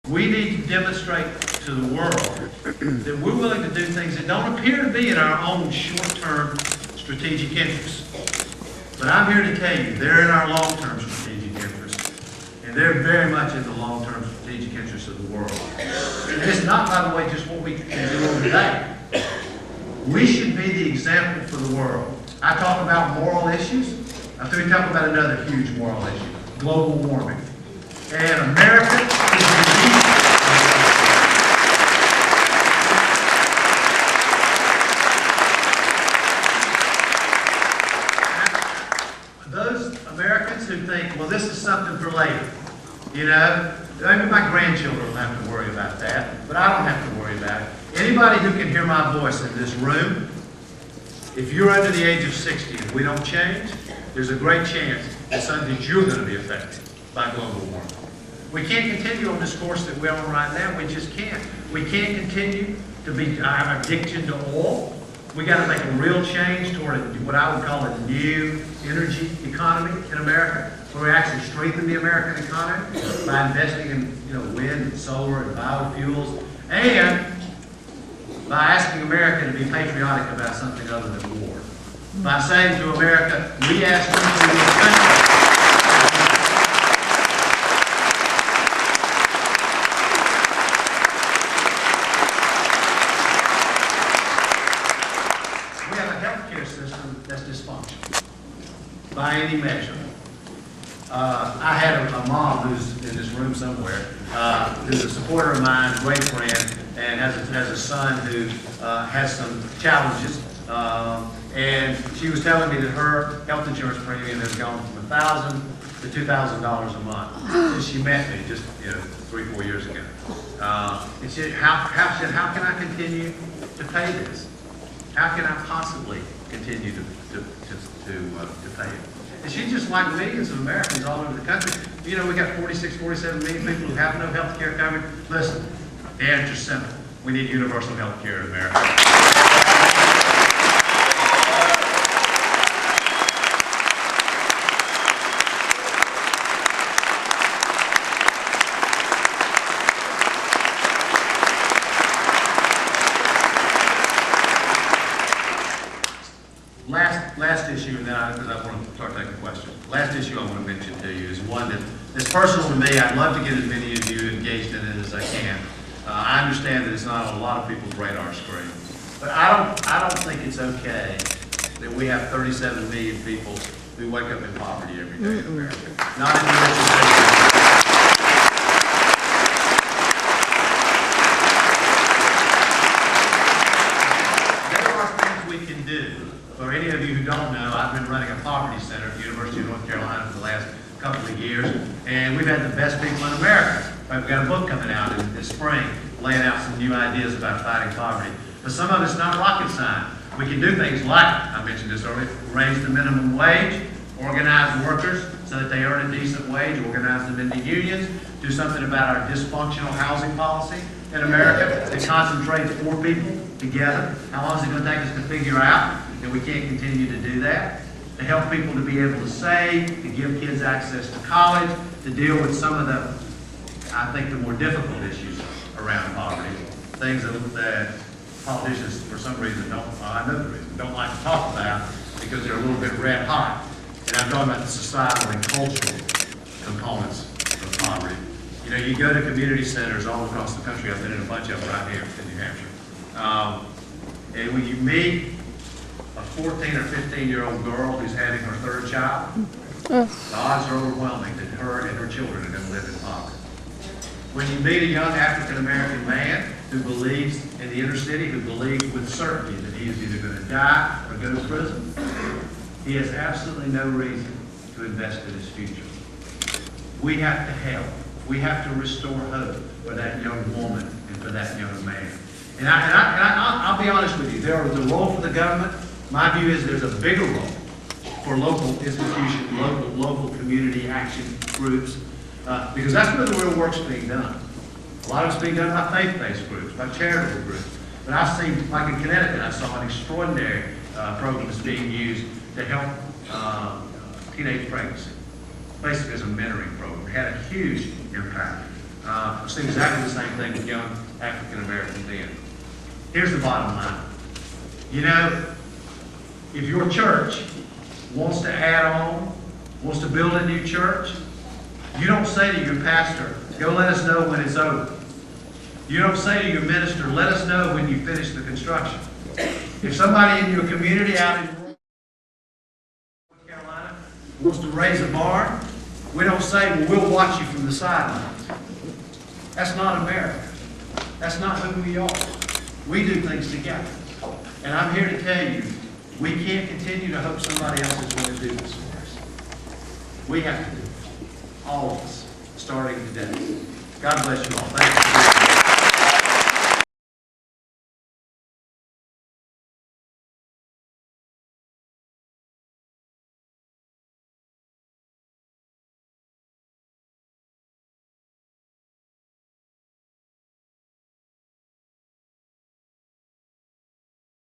We need to demonstrate to the world that we're willing to do things that don't appear to be in our own short-term strategic interests. But I'm here to tell you, they're in our long-term strategic interests. And they're very much in the long-term strategic interests of the world. And it's not, by the way, just what we can do over today. We should be the example for the world. I talk about moral issues. I'm going to talk about another huge moral issue, global warming. And America is unique. Those Americans who think, well, this is something for later, you know, maybe my grandchildren will have to worry about that, but I don't have to worry about it. Anybody who can hear my voice in this room, if you're under the age of 60 and we don't change, there's a great chance that you're going to be affected by global warming. We can't continue on this course that we're on right now. We just can't. We can't continue to be our addiction to oil. We got to make a real change toward what I would call a new energy economy in America, where we actually strengthen the American economy by investing in wind and solar and biofuels, and by asking America to be patriotic about something other than war. By saying to America, we ask you to be a country. We have a healthcare system that's dysfunctional by any measure. I had a mom who's in this room somewhere, who's a supporter of mine, a great friend, and has a son who has some challenges. And she was telling me that her health insurance premium has gone from $1,000 to $2,000 a month since she met me just 3-4 years ago. And she said, how can I continue to pay this? How can I possibly continue to pay it? And she's just like millions of Americans all over the country. You know, we got 46, 47 million people who have no health care coverage. Listen, the answer's simple. We need universal health care in America. Last issue, and then because I want to start taking questions. Last issue I want to mention to you is one that's personal to me. I'd love to get as many of you engaged in it as I can. I understand that it's not on a lot of people's radar screen, but I don't think it's okay that we have 37 million people who wake up in poverty every day in America. Not in the richest areas. For any of you who don't know, I've been running a poverty center at the University of North Carolina for the last couple of years, and we've had the best people in America. We've got a book coming out in this spring laying out some new ideas about fighting poverty. But some of it's not rocket science. We can do things like, I mentioned this earlier, raise the minimum wage, organize workers so that they earn a decent wage, organize them into unions, do something about our dysfunctional housing policy in America that concentrates poor people together. How long is it going to take us to figure out that we can't continue to do that? To help people to be able to save, to give kids access to college, to deal with some of the, I think, the more difficult issues around poverty. Things that politicians, for some reason, I know the reason, don't like to talk about because they're a little bit red hot. And I'm talking about the societal and cultural components of poverty. You know, you go to community centers all across the country. I've been in a bunch of them right here in New Hampshire. And when you meet a 14 or 15-year-old girl who's having her third child, the odds are overwhelming that her and her children are going to live in poverty. When you meet a young African-American man who believes in the inner city, who believes with certainty that he is either going to die or go to prison, he has absolutely no reason to invest in his future. We have to help. We have to restore hope for that young woman and for that young man. And I'll be honest with you, there is a role for the government. My view is there's a bigger role for local institutions, local community action groups, because that's where the real work's being done. A lot of it's being done by faith-based groups, by charitable groups. But I've seen, like in Connecticut, I saw an extraordinary program that's being used to help teenage pregnancy, basically as a mentoring program. It had a huge impact. I've seen exactly the same thing with young African American men. Here's the bottom line. You know, if your church wants to add on, wants to build a new church, you don't say to your pastor, go let us know when it's over. You don't say to your minister, let us know when you finish the construction. If somebody in your community out in North Carolina wants to raise a barn, we don't say, well, we'll watch you from the sidelines. That's not America. That's not who we are. We do things together. And I'm here to tell you, we can't continue to hope somebody else is going to do this for us. We have to do it. All of us, starting today. God bless you all. Thank you.